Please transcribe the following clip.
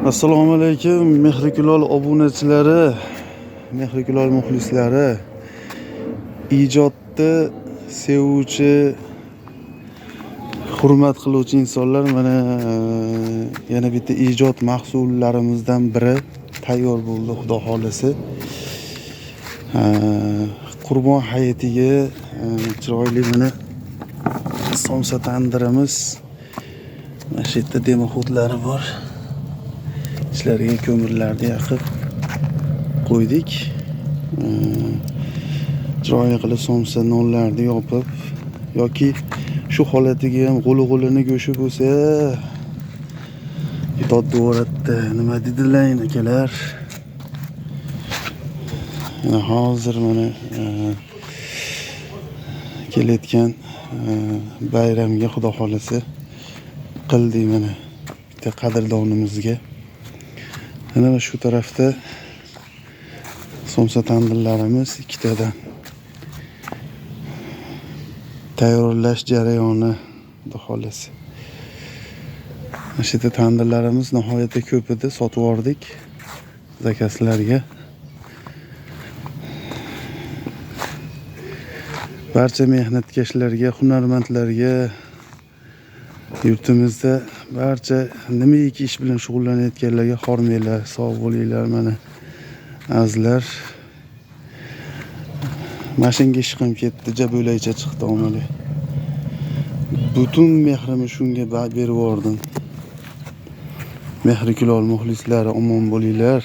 Assalomu alaykum Mehrikilol obunachilari, Mehrikilol muxlislari, ijodni sevuvchi, hurmat qiluvchi insonlar, mana yana bitta ijod mahsullarimizdan biri tayyor bo'ldi, xudo xolisi. Qurbon hayitiga chiroyli mana somsa tandirimiz, mana shu yerda demaxo'dlari bor. İçlariga ko'mirlarni yoqib qo'ydik. Chiroyli qilib somsa nonlarni yopib yoki shu holatiga ham g'uli go'shi bo'lsa, yotdi o'ratdi. Nima dedilar akalar? Hozir mana kelayotgan bayramga xudo xolisi qildik mana bitta qadrdonimizga. Mana shu tarafda somsa tandirlarimiz ikkitadan. Tayyorlash jarayoni xudo xolisi. Mana shu tandirlarimiz nihoyatda ko'p edi, sotib yubordik zakazlarga. Barcha mehnatkashlarga, hunarmandlarga, yurtimizda barcha nimaiki ish bilan shug'ullanayotganlarga xormanglar, sog' bo'linglar. Mana azlar mashinga ishqim ketdi, jabo'laycha chiqdi omali. Butun mehrimni shunga berib yubordim. Mehrikilol muxlislari omon bo'linglar.